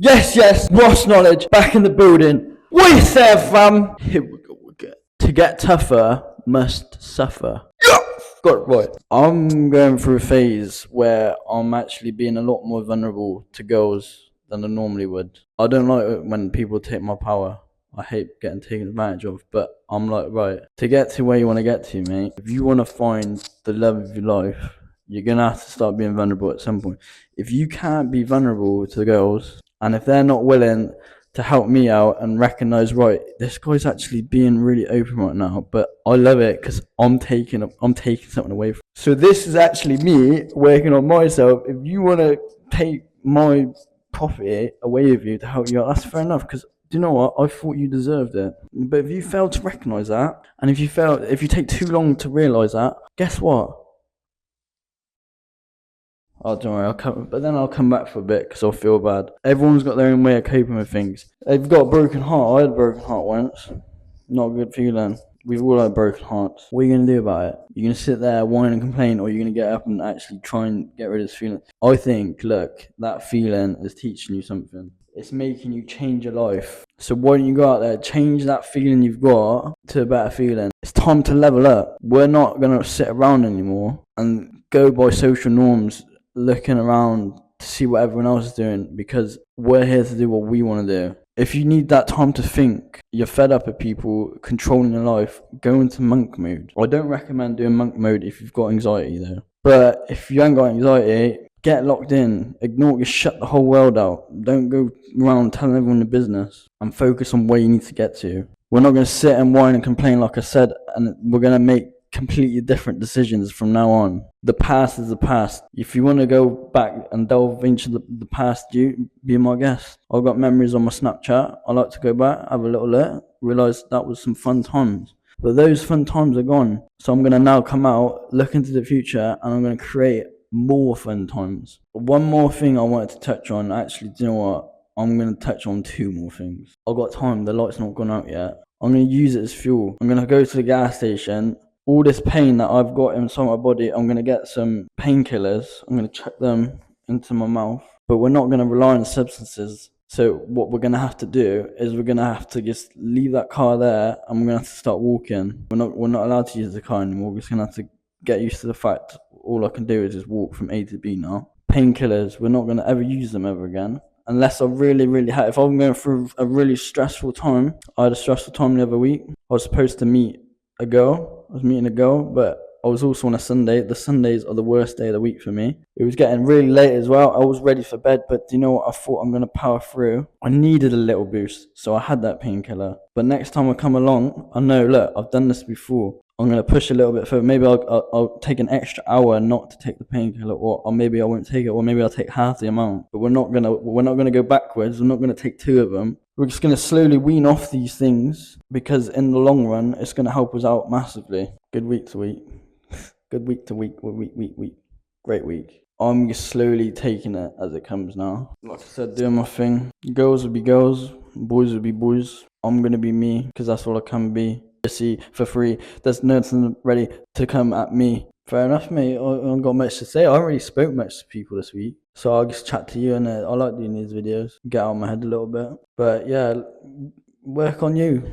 Yes, Ross Knowledge back in the building. What you say, fam? Here we go again. To get tougher must suffer. Yeah! Got it right. I'm going through a phase where I'm actually being a lot more vulnerable to girls than I normally would. I don't like it when people take my power. I hate getting taken advantage of, but I'm like, right, to get to where you want to get to, mate, if you want to find the love of your life, you're going to have to start being vulnerable at some point. If you can't be vulnerable to the girls, and if they're not willing to help me out and recognize, right, this guy's actually being really open right now, but I love it because I'm taking something away from. So this is actually me working on myself. If you want to take my property away with you to help you out, that's fair enough. Because do you know what? I thought you deserved it. But if you fail to recognize that, and if you take too long to realize that, guess what? Oh, don't worry, I'll come back for a bit because I'll feel bad. Everyone's got their own way of coping with things. They've got a broken heart. I had a broken heart once. Not a good feeling. We've all had broken hearts. What are you going to do about it? You're going to sit there, whine and complain, or you're going to get up and actually try and get rid of this feeling? I think, look, that feeling is teaching you something. It's making you change your life. So why don't you go out there, change that feeling you've got to a better feeling? It's time to level up. We're not going to sit around anymore and go by social norms, looking around to see what everyone else is doing, because we're here to do what we want to do. If you need that time to think, you're fed up of people controlling your life, go into monk mode. I don't recommend doing monk mode if you've got anxiety though. But if you ain't got anxiety, get locked in, ignore, just shut the whole world out. Don't go around telling everyone your business and focus on where you need to get to. We're not going to sit and whine and complain like I said, and we're going to make completely different decisions from now on. The past is the past. If you want to go back and delve into the past, you be my guest. I've got memories on my Snapchat. I like to go back, have a little look, realise that was some fun times. But those fun times are gone. So I'm going to now come out, look into the future, and I'm going to create more fun times. One more thing I wanted to touch on. Actually, do you know what? I'm going to touch on two more things. I've got time. The light's not gone out yet. I'm going to use it as fuel. I'm going to go to the gas station. All this pain that I've got inside my body, I'm going to get some painkillers. I'm going to chuck them into my mouth. But we're not going to rely on substances. So what we're going to have to do is we're going to have to just leave that car there, and we're going to have to start walking. We're not allowed to use the car anymore. We're just going to have to get used to the fact all I can do is just walk from A to B now. Painkillers, we're not going to ever use them ever again. Unless I really had, if I'm going through a really stressful time. I had a stressful time the other week. I was supposed to meet a girl. I was meeting a girl, but I was also on a Sunday. The Sundays are the worst day of the week for me. It was getting really late as well. I was ready for bed, but you know what? I thought I'm going to power through. I needed a little boost, so I had that painkiller. But next time I come along, I know, look, I've done this before. I'm going to push a little bit further. Maybe I'll take an extra hour not to take the painkiller, or maybe I won't take it, or maybe I'll take half the amount. But we're not going to go backwards. We're not going to take two of them. We're just going to slowly wean off these things, because in the long run, it's going to help us out massively. Good week to week. Good week to week. Week. Great week. I'm just slowly taking it as it comes now. Like I said, doing my thing. Girls will be girls. Boys will be boys. I'm going to be me, because that's all I can be. See, for free. There's nothing ready to come at me. Fair enough, mate. I haven't got much to say. I haven't really spoke much to people this week. So I'll just chat to you, and I like doing these videos. Get out of my head a little bit. But yeah, work on you.